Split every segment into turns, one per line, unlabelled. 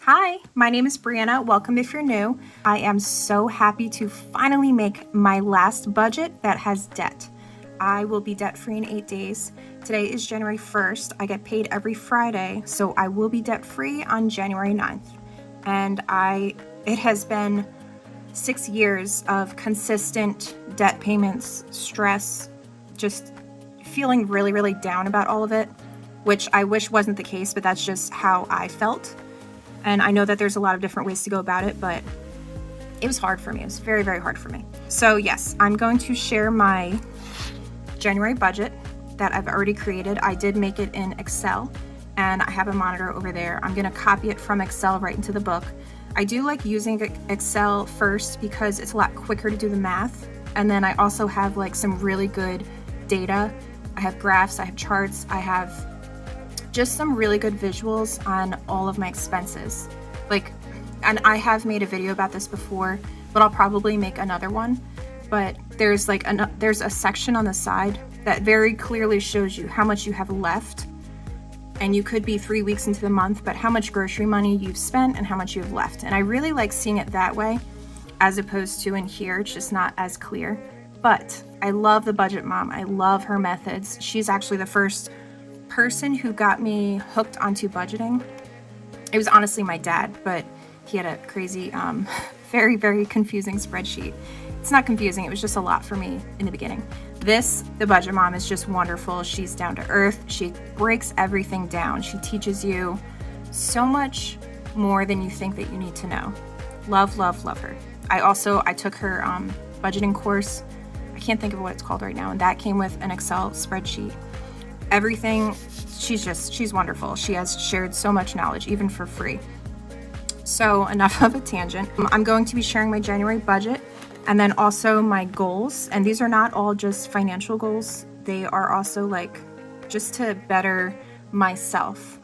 Hi, my name is Brianna. Welcome if you're new. I am so happy to finally make my last budget that has debt. I will be debt-free in 8 days. Today is January 1st. I get paid every Friday, so I will be debt-free on January 9th. And it has been 6 years of consistent debt payments, stress, just feeling really, really down about all of it, which I wish wasn't the case, but that's just how I felt. And I know that there's a lot of different ways to go about it, but it was hard for me. It was very, very hard for me. So yes, I'm going to share my January budget that I've already created. I did make it in Excel, and I have a monitor over there. I'm gonna copy it from Excel right into the book. I do like using Excel first because it's a lot quicker to do the math. And then I also have like some really good data. I have graphs, I have charts, I have just some really good visuals on all of my expenses. And I have made a video about this before, but I'll probably make another one. But there's a section on the side that very clearly shows you how much you have left. And you could be 3 weeks into the month, but how much grocery money you've spent and how much you've left. And I really like seeing it that way, as opposed to in here, it's just not as clear. But I love the Budget Mom. I love her methods. She's actually the first person who got me hooked onto budgeting. It was honestly my dad, but he had a crazy, very, very confusing spreadsheet. It's not confusing, it was just a lot for me in the beginning. The Budget Mom is just wonderful. She's down to earth. She breaks everything down. She teaches you so much more than you think that you need to know. Love, love, love her. I took her budgeting course. I can't think of what it's called right now, and that came with an Excel spreadsheet. Everything, she's wonderful. She has shared so much knowledge, even for free. So enough of a tangent. I'm going to be sharing my January budget and then also my goals. And these are not all just financial goals. They are also like just to better myself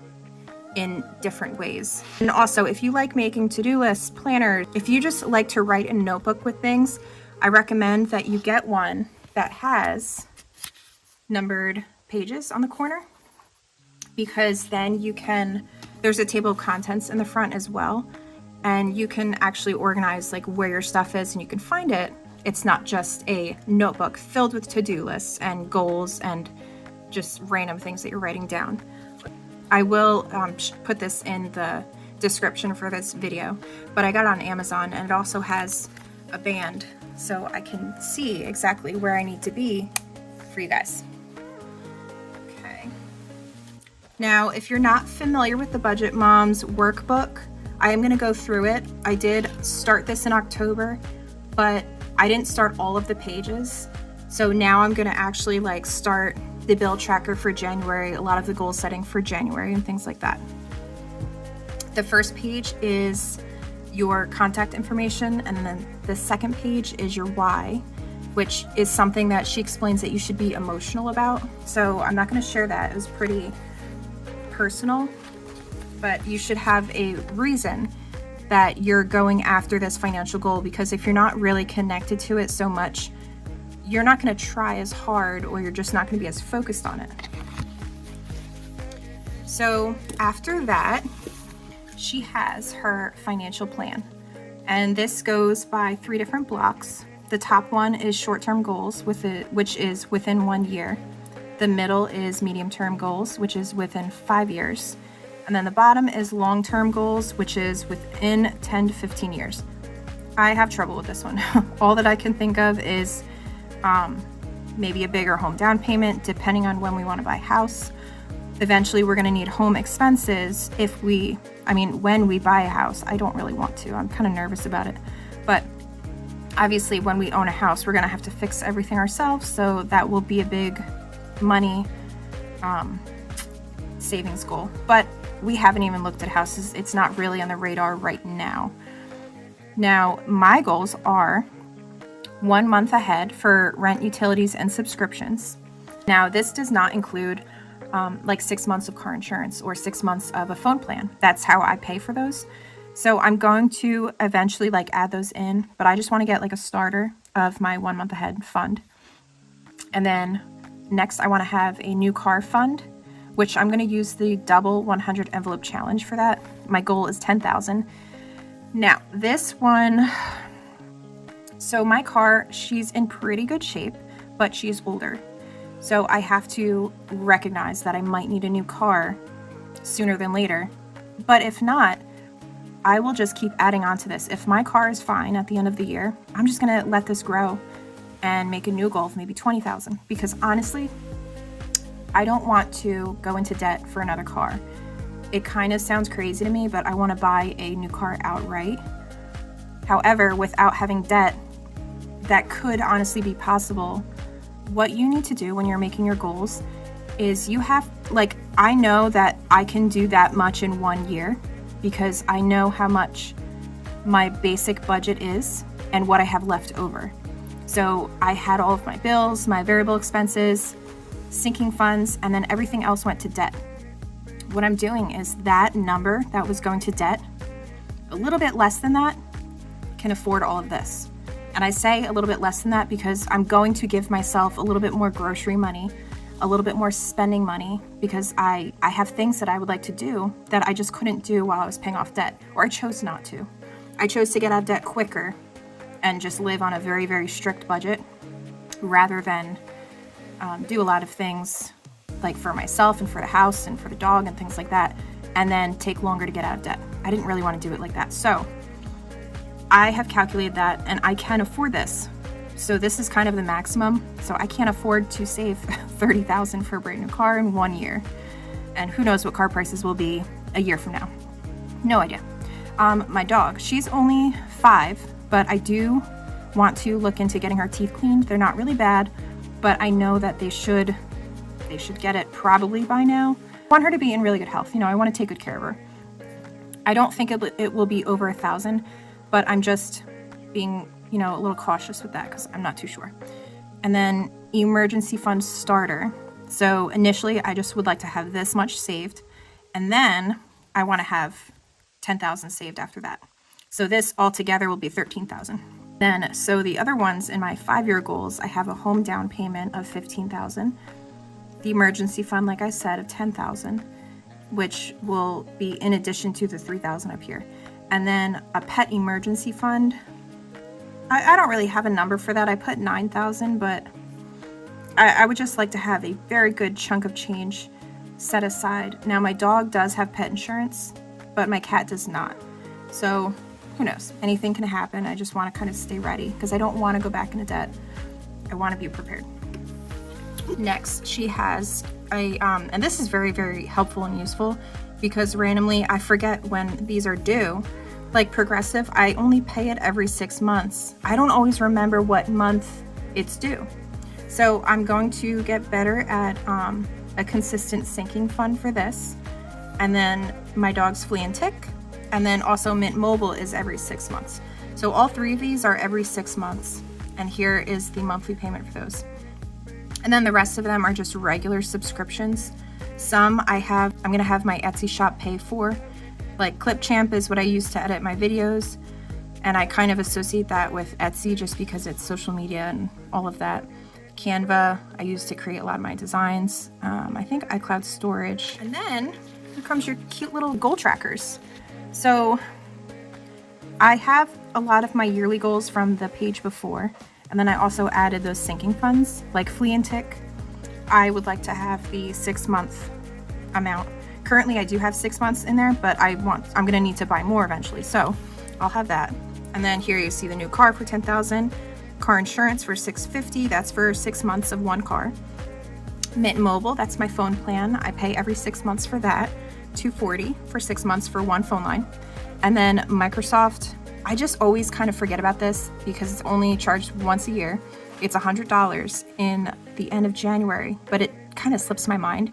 in different ways. And also, if you like making to-do lists, planners, if you just like to write in a notebook with things, I recommend that you get one that has numbered pages on the corner, because then there's a table of contents in the front as well, and you can actually organize like where your stuff is and you can find it. It's not just a notebook filled with to-do lists and goals and just random things that you're writing down. I will put this in the description for this video, but I got it on Amazon, and it also has a band so I can see exactly where I need to be for you guys. Now, if you're not familiar with the Budget Mom's workbook, I am going to go through it. I did start this in October, but I didn't start all of the pages. So now I'm going to actually start the bill tracker for January, a lot of the goal setting for January and things like that. The first page is your contact information, and then the second page is your why, which is something that she explains that you should be emotional about. So I'm not going to share that. It was pretty personal, but you should have a reason that you're going after this financial goal, because if you're not really connected to it so much, you're not going to try as hard, or you're just not going to be as focused on it. So after that, she has her financial plan, and this goes by 3 different blocks. The top one is short-term goals, which is within 1 year. The middle is medium-term goals, which is within 5 years. And then the bottom is long-term goals, which is within 10 to 15 years. I have trouble with this one. All that I can think of is maybe a bigger home down payment, depending on when we want to buy a house. Eventually, we're going to need home expenses when we buy a house. I don't really want to. I'm kind of nervous about it. But obviously, when we own a house, we're going to have to fix everything ourselves. So that will be a big money savings goal, but we haven't even looked at houses. It's not really on the radar right now. Now, my goals are 1 month ahead for rent, utilities, and subscriptions. Now, this does not include 6 months of car insurance or 6 months of a phone plan. That's how I pay for those. So I'm going to eventually add those in, but I just want to get a starter of my 1 month ahead fund. And then next, I want to have a new car fund, which I'm going to use the double 100 envelope challenge for that. my goal is 10,000. Now, this one, so my car, she's in pretty good shape, but she's older. So I have to recognize that I might need a new car sooner than later. But if not, I will just keep adding on to this. If my car is fine at the end of the year, I'm just gonna let this grow and make a new goal of maybe 20,000, because honestly, I don't want to go into debt for another car. It kind of sounds crazy to me, but I want to buy a new car outright. However, without having debt, that could honestly be possible. What you need to do when you're making your goals is you have, like, I know that I can do that much in 1 year because I know how much my basic budget is and what I have left over. So I had all of my bills, my variable expenses, sinking funds, and then everything else went to debt. What I'm doing is that number that was going to debt, a little bit less than that can afford all of this. And I say a little bit less than that because I'm going to give myself a little bit more grocery money, a little bit more spending money, because I have things that I would like to do that I just couldn't do while I was paying off debt, or I chose not to. I chose to get out of debt quicker and just live on a very, very strict budget rather than do a lot of things like for myself and for the house and for the dog and things like that, and then take longer to get out of debt. I didn't really want to do it like that. So I have calculated that and I can afford this. So this is kind of the maximum. So I can't afford to save 30,000 for a brand new car in 1 year. And who knows what car prices will be a year from now. No idea. My dog, she's only 5, but I do want to look into getting her teeth cleaned. They're not really bad, but I know that they should get it probably by now. I want her to be in really good health. I want to take good care of her. I don't think it will be over 1,000, but I'm just being, a little cautious with that because I'm not too sure. And then emergency fund starter. So initially I just would like to have this much saved, and then I want to have 10,000 saved after that. So this altogether will be 13,000. Then, so the other ones in my 5-year goals, I have a home down payment of 15,000. The emergency fund, like I said, of 10,000, which will be in addition to the 3,000 up here. And then a pet emergency fund. I don't really have a number for that. I put 9,000, but I would just like to have a very good chunk of change set aside. Now, my dog does have pet insurance, but my cat does not. So who knows? Anything can happen. I just want to kind of stay ready because I don't want to go back into debt. I want to be prepared. Next, she has and this is very, very helpful and useful because randomly I forget when these are due. Like Progressive, I only pay it every 6 months. I don't always remember what month it's due. So I'm going to get better at a consistent sinking fund for this. And then my dog's flea and tick. And then also Mint Mobile is every 6 months. So all 3 of these are every 6 months. And here is the monthly payment for those. And then the rest of them are just regular subscriptions. Some I'm gonna have my Etsy shop pay for. Like Clipchamp is what I use to edit my videos. And I kind of associate that with Etsy just because it's social media and all of that. Canva, I use to create a lot of my designs. I think iCloud storage. And then here comes your cute little goal trackers. So I have a lot of my yearly goals from the page before. And then I also added those sinking funds, like flea and tick. I would like to have the 6-month amount. Currently I do have 6 months in there, but I'm gonna need to buy more eventually. So I'll have that. And then here you see the new car for 10,000, car insurance for $650. That's for 6 months of one car. Mint Mobile, that's my phone plan. I pay every 6 months for that. $240 for 6 months for one phone line. And then Microsoft, I just always kind of forget about this because it's only charged once a year. It's $100 in the end of January, but it kind of slips my mind.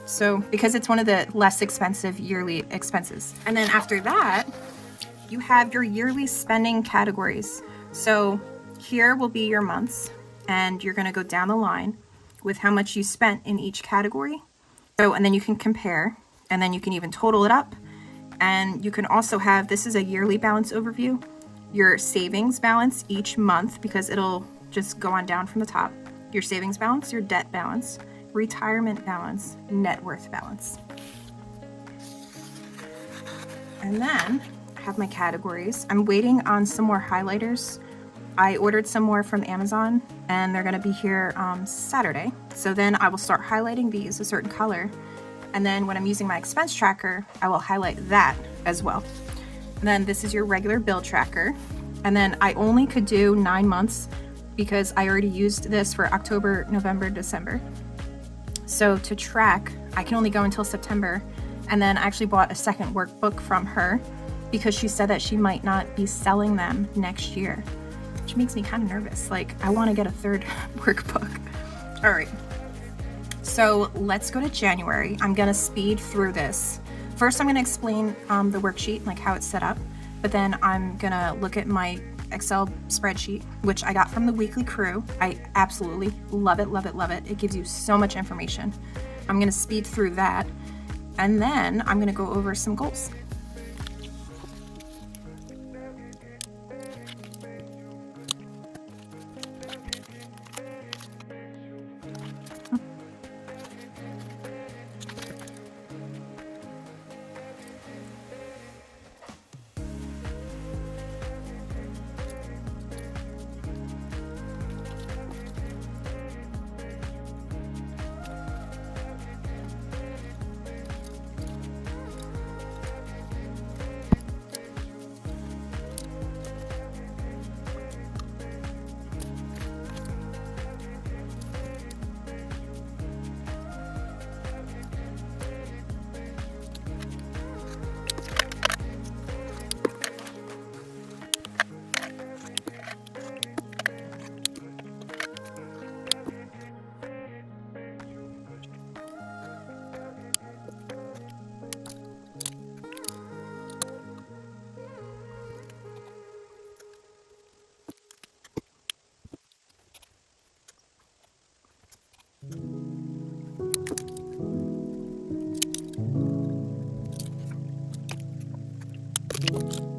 So because it's one of the less expensive yearly expenses. And then after that, you have your yearly spending categories. So here will be your months, and you're gonna go down the line with how much you spent in each category. So, and then you can compare, and then you can even total it up. And you can also have, this is a yearly balance overview, your savings balance each month, because it'll just go on down from the top. Your savings balance, your debt balance, retirement balance, net worth balance. And then I have my categories. I'm waiting on some more highlighters. I ordered some more from Amazon and they're gonna be here Saturday. So then I will start highlighting these a certain color. And then when I'm using my expense tracker, I will highlight that as well. And then this is your regular bill tracker. And then I only could do 9 months because I already used this for October, November, December. So to track, I can only go until September. And then I actually bought a second workbook from her because she said that she might not be selling them next year, which makes me kind of nervous. Like, I want to get a third workbook. All right. So let's go to January. I'm going to speed through this. First, I'm going to explain the worksheet, like how it's set up, but then I'm going to look at my Excel spreadsheet, which I got from the Weekly Crew. I absolutely love it, love it, love it. It gives you so much information. I'm going to speed through that, and then I'm going to go over some goals.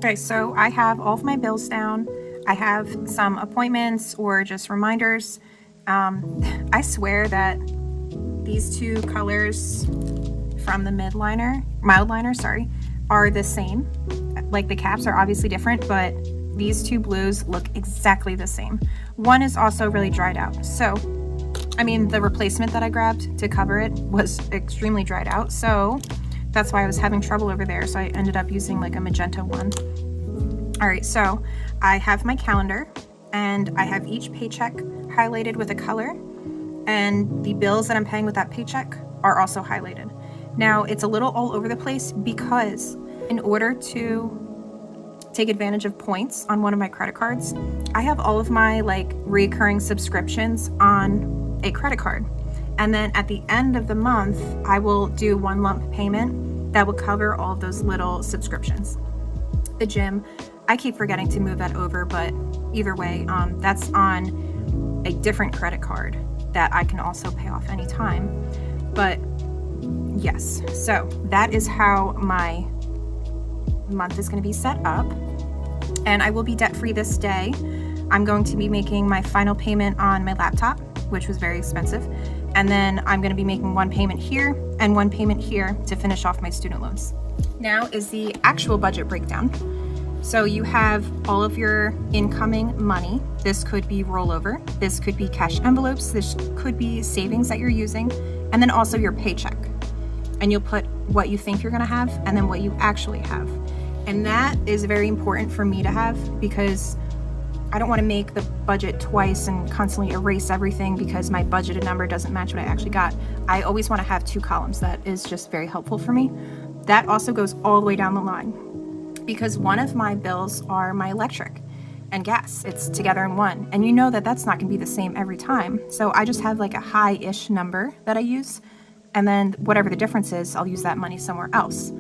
Okay, so I have all of my bills down. I have some appointments or just reminders. I swear that these two colors from the mild liner, sorry, are the same. Like, the caps are obviously different, but these two blues look exactly the same. One is also really dried out. So, I mean, the replacement that I grabbed to cover it was extremely dried out. So that's why I was having trouble over there. So I ended up using like a magenta one. All right, so I have my calendar and I have each paycheck highlighted with a color, and the bills that I'm paying with that paycheck are also highlighted. Now, it's a little all over the place because in order to take advantage of points on one of my credit cards, I have all of my like recurring subscriptions on a credit card. And then at the end of the month, I will do one lump payment that will cover all of those little subscriptions. The gym, I keep forgetting to move that over, but either way, that's on a different credit card that I can also pay off anytime. But yes, so that is how my month is going to be set up. And I will be debt-free this day. I'm going to be making my final payment on my laptop, which was very expensive. And then I'm going to be making one payment here and one payment here to finish off my student loans. Now is the actual budget breakdown. So you have all of your incoming money. This could be rollover. This could be cash envelopes. This could be savings that you're using. And then also your paycheck. And you'll put what you think you're going to have and then what you actually have. And that is very important for me to have because I don't want to make the budget twice and constantly erase everything because my budgeted number doesn't match what I actually got. I always want to have two columns. That is just very helpful for me. That also goes all the way down the line because one of my bills are my electric and gas. It's together in one. And you know that that's not going to be the same every time. So I just have like a high-ish number that I use. And then whatever the difference is, I'll use that money somewhere else.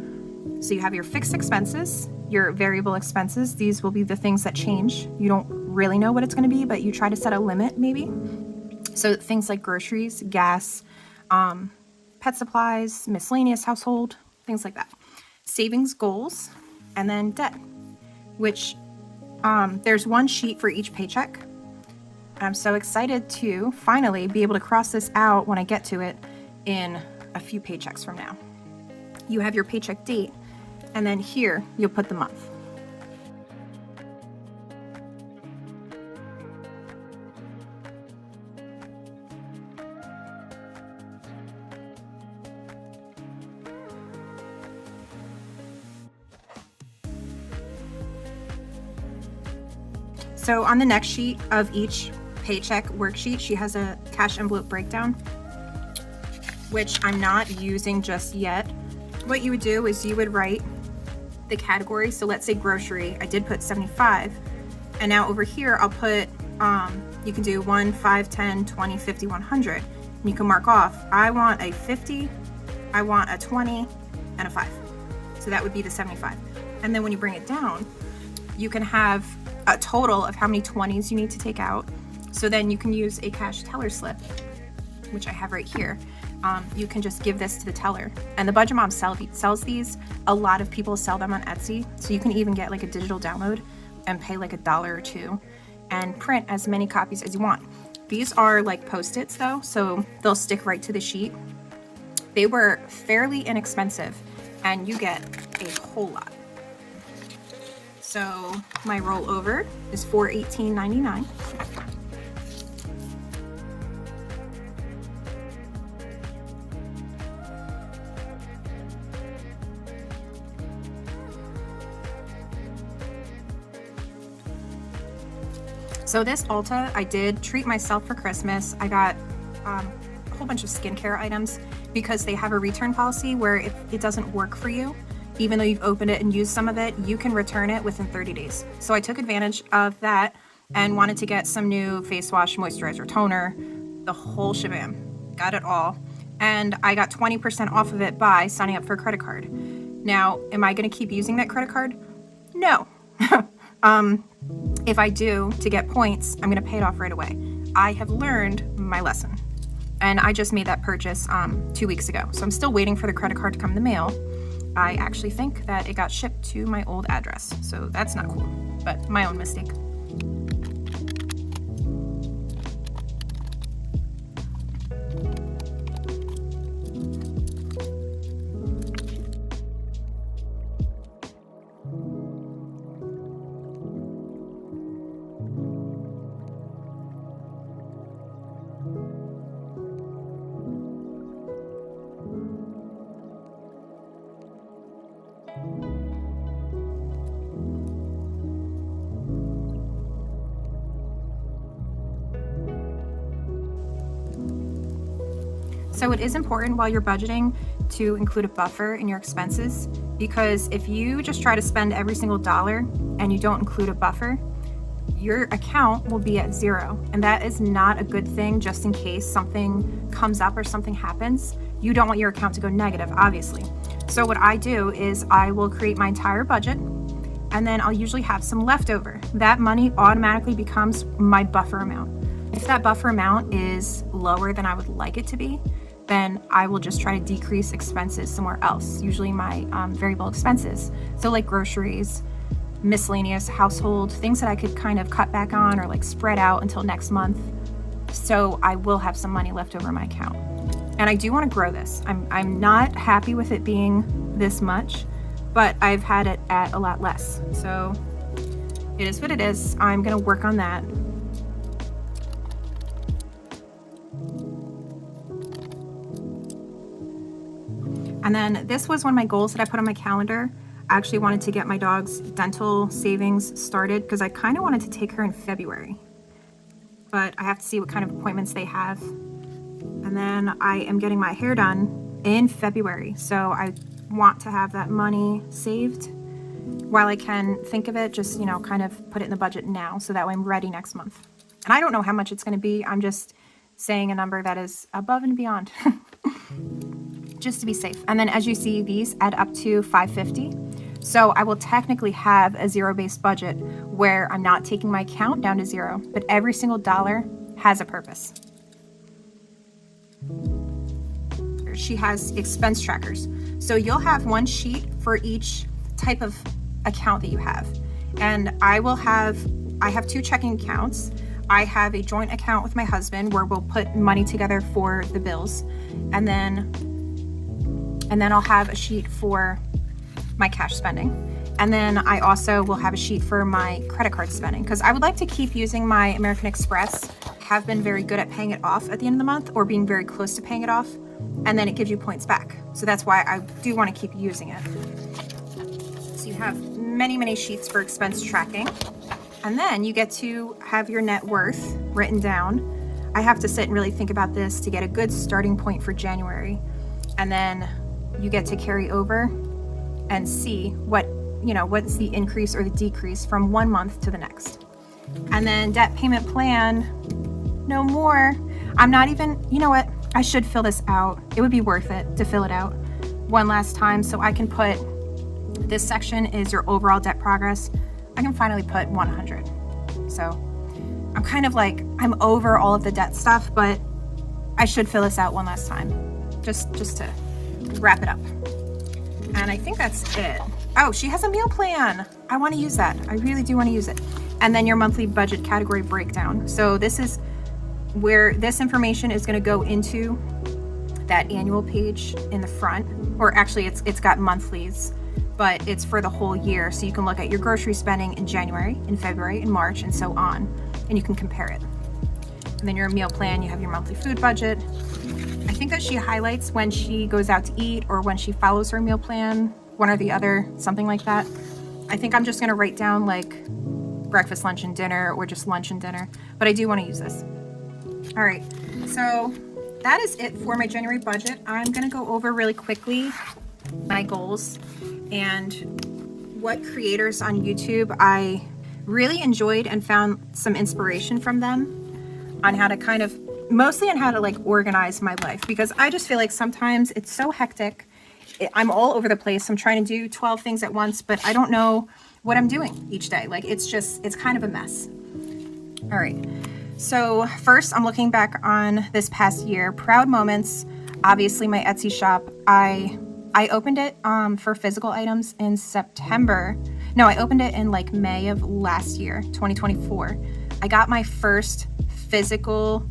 So you have your fixed expenses, your variable expenses. These will be the things that change. You don't really know what it's going to be, but you try to set a limit maybe. So things like groceries, gas, pet supplies, miscellaneous household, things like that. Savings goals, and then debt, which there's one sheet for each paycheck. I'm so excited to finally be able to cross this out when I get to it in a few paychecks from now. You have your paycheck date, And then here, you'll put the month. So on the next sheet of each paycheck worksheet, she has a cash envelope breakdown, which I'm not using just yet. What you would do is you would write the category. So let's say grocery, I did put 75. And now over here, I'll put, you can do 1, 5, 10, 20, 50, 100. And you can mark off, I want a 50, I want a 20, and a 5. So that would be the 75. And then when you bring it down, you can have a total of how many 20s you need to take out. So then you can use a cash teller slip, which I have right here. You can just give this to the teller. And the Budget Mom sells these. A lot of people sell them on Etsy. So you can even get like a digital download and pay like $1 or $2 and print as many copies as you want. These are like Post-its though, so they'll stick right to the sheet. They were fairly inexpensive and you get a whole lot. So my rollover is $418.99. So this Ulta, I did treat myself for Christmas. I got a whole bunch of skincare items because they have a return policy where if it doesn't work for you, even though you've opened it and used some of it, you can return it within 30 days. So I took advantage of that and wanted to get some new face wash, moisturizer, toner, the whole shebang. Got it all. And I got 20% off of it by signing up for a credit card. Now, am I gonna keep using that credit card? No. If I do, to get points, I'm gonna pay it off right away. I have learned my lesson. And I just made that purchase 2 weeks ago. So I'm still waiting for the credit card to come in the mail. I actually think that it got shipped to my old address. So that's not cool, but my own mistake. So it is important while you're budgeting to include a buffer in your expenses, because if you just try to spend every single dollar and you don't include a buffer, your account will be at zero. And that is not a good thing, just in case something comes up or something happens. You don't want your account to go negative, obviously. So what I do is I will create my entire budget and then I'll usually have some leftover. That money automatically becomes my buffer amount. If that buffer amount is lower than I would like it to be, then I will just try to decrease expenses somewhere else, usually my variable expenses. So like groceries, miscellaneous household, things that I could kind of cut back on or like spread out until next month. So I will have some money left over in my account. And I do want to grow this. I'm not happy with it being this much, but I've had it at a lot less. So it is what it is. I'm gonna work on that. And then this was one of my goals that I put on my calendar. I actually wanted to get my dog's dental savings started because I kind of wanted to take her in February. But I have to see what kind of appointments they have. And then I am getting my hair done in February. So I want to have that money saved while I can think of it, just, kind of put it in the budget now so that way I'm ready next month. And I don't know how much it's going to be. I'm just saying a number that is above and beyond. Just to be safe. And then as you see, these add up to $550. So I will technically have a zero-based budget where I'm not taking my account down to zero, but every single dollar has a purpose. She has expense trackers. So you'll have one sheet for each type of account that you have. And I have 2 checking accounts. I have a joint account with my husband where we'll put money together for the bills. And then I'll have a sheet for my cash spending. And then I also will have a sheet for my credit card spending because I would like to keep using my American Express. Have been very good at paying it off at the end of the month or being very close to paying it off. And then it gives you points back. So that's why I do want to keep using it. So you have many, many sheets for expense tracking. And then you get to have your net worth written down. I have to sit and really think about this to get a good starting point for January. And then you get to carry over and see what's the increase or the decrease from one month to the next. And then debt payment plan, no more. I'm not even, you know what? I should fill this out. It would be worth it to fill it out one last time so I can put, this section is your overall debt progress. I can finally put 100. So I'm kind of like, I'm over all of the debt stuff, but I should fill this out one last time just to wrap it up. And I think that's it. Oh, she has a meal plan. I want to use that. I really do want to use it. And then your monthly budget category breakdown. So this is where this information is going to go into that annual page in the front, or actually it's got monthlies, but it's for the whole year. So you can look at your grocery spending in January, in February, in March, and so on, and you can compare it. And then your meal plan, you have your monthly food budget. I think that she highlights when she goes out to eat or when she follows her meal plan, one or the other, something like that. I think I'm just going to write down like breakfast, lunch, and dinner, or just lunch and dinner, but I do want to use this. All right, so that is it for my January budget. I'm going to go over really quickly my goals and what creators on YouTube I really enjoyed and found some inspiration from them on how to mostly on how to like organize my life, because I just feel like sometimes it's so hectic. I'm all over the place. I'm trying to do 12 things at once, but I don't know what I'm doing each day. Like it's kind of a mess. All right. So first, I'm looking back on this past year. Proud moments. Obviously, my Etsy shop. I opened it for physical items in September. No, I opened it in like May of last year, 2024. I got my first physical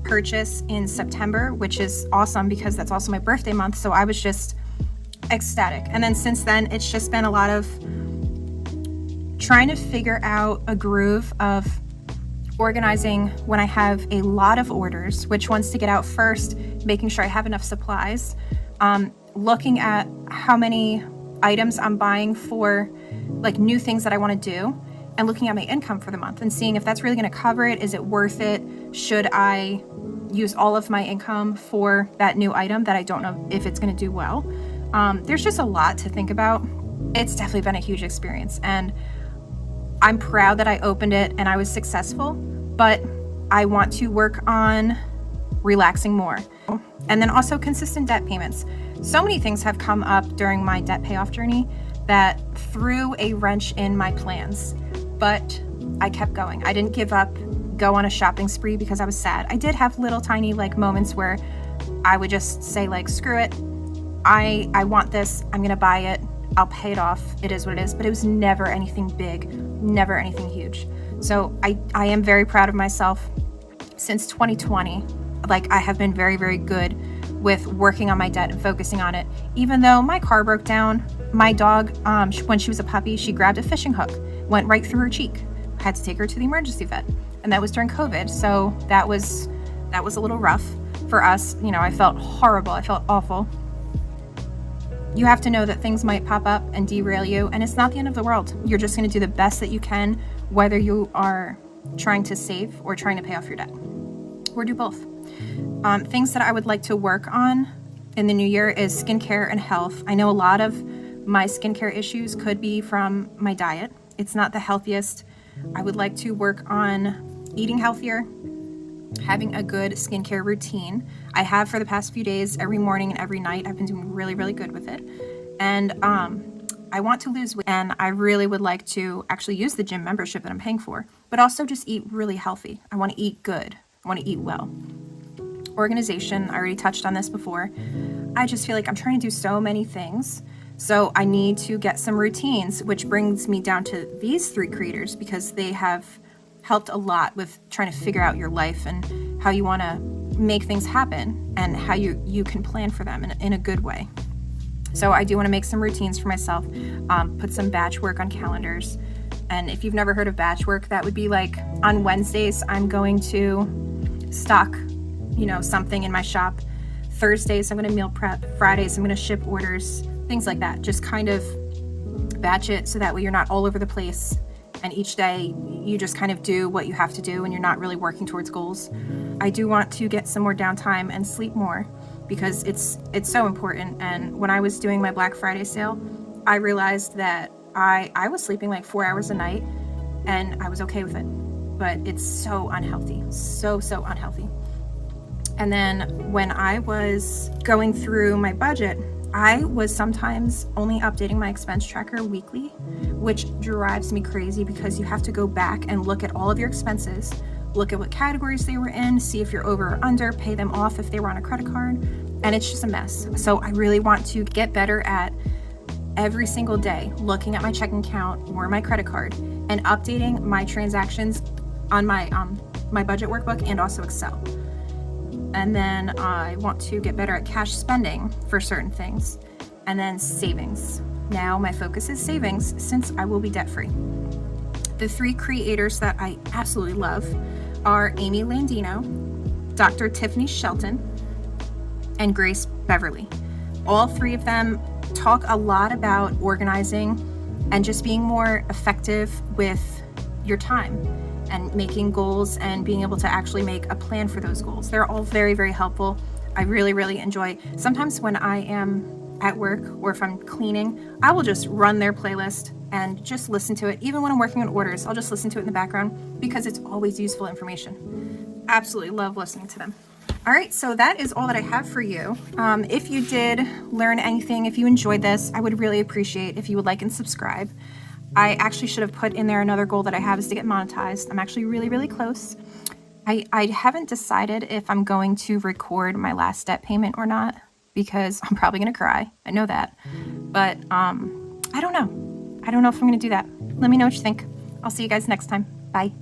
purchase in September, which is awesome because that's also my birthday month. So I was just ecstatic. And then since then, it's just been a lot of trying to figure out a groove of organizing when I have a lot of orders, which ones to get out first, making sure I have enough supplies, looking at how many items I'm buying for like new things that I want to do, and looking at my income for the month and seeing if that's really going to cover it. Is it worth it? Should I use all of my income for that new item that I don't know if it's going to do well? There's just a lot to think about. It's definitely been a huge experience, and I'm proud that I opened it and I was successful, but I want to work on relaxing more. And then also consistent debt payments. So many things have come up during my debt payoff journey that threw a wrench in my plans, but I kept going. I didn't give up, go on a shopping spree because I was sad. I did have little tiny like moments where I would just say like, screw it. I want this. I'm going to buy it. I'll pay it off. It is what it is. But it was never anything big, never anything huge. So I am very proud of myself. Since 2020, like I have been very, very good with working on my debt and focusing on it. Even though my car broke down, my dog, when she was a puppy, she grabbed a fishing hook, went right through her cheek. I had to take her to the emergency vet. And that was during COVID. So that was a little rough for us. You know, I felt horrible. I felt awful. You have to know that things might pop up and derail you, and it's not the end of the world. You're just going to do the best that you can, whether you are trying to save or trying to pay off your debt, or do both. Things that I would like to work on in the new year is skincare and health. I know a lot of my skincare issues could be from my diet. It's not the healthiest. I would like to work on eating healthier, having a good skincare routine. I have for the past few days, every morning and every night. I've been doing really, really good with it. And I want to lose weight, and I really would like to actually use the gym membership that I'm paying for, but also just eat really healthy. I want to eat good. I want to eat well. Organization, I already touched on this before. I just feel like I'm trying to do so many things. So I need to get some routines, which brings me down to these three creators because they have helped a lot with trying to figure out your life and how you want to make things happen and how you can plan for them in a good way. So I do want to make some routines for myself, put some batch work on calendars. And if you've never heard of batch work, that would be like on Wednesdays, I'm going to stock, something in my shop. Thursdays, I'm going to meal prep. Fridays, I'm going to ship orders, things like that. Just kind of batch it so that way you're not all over the place. And each day you just kind of do what you have to do and you're not really working towards goals. I do want to get some more downtime and sleep more because it's so important. And when I was doing my Black Friday sale, I realized that I was sleeping like 4 hours a night and I was okay with it. But it's so unhealthy, so unhealthy. And then when I was going through my budget, I was sometimes only updating my expense tracker weekly, which drives me crazy because you have to go back and look at all of your expenses, look at what categories they were in, see if you're over or under, pay them off if they were on a credit card, and it's just a mess. So I really want to get better at every single day looking at my checking account or my credit card and updating my transactions on my budget workbook and also Excel. And then I want to get better at cash spending for certain things. And then savings. Now my focus is savings since I will be debt-free. The 3 creators that I absolutely love are Amy Landino, Dr. Tiffany Shelton, and Grace Beverly. All 3 of them talk a lot about organizing and just being more effective with your time and making goals and being able to actually make a plan for those goals. They're all very helpful. I really enjoy. Sometimes when I am at work or if I'm cleaning, I will just run their playlist and just listen to it. Even when I'm working on orders, I'll just listen to it in the background because it's always useful information. Absolutely love listening to them. All right, so that is all that I have for you. If you did learn anything, if you enjoyed this, I would really appreciate if you would like and subscribe. I actually should have put in there another goal that I have is to get monetized. I'm actually really close. I haven't decided if I'm going to record my last debt payment or not because I'm probably going to cry. I know that. But I don't know. I don't know if I'm going to do that. Let me know what you think. I'll see you guys next time. Bye.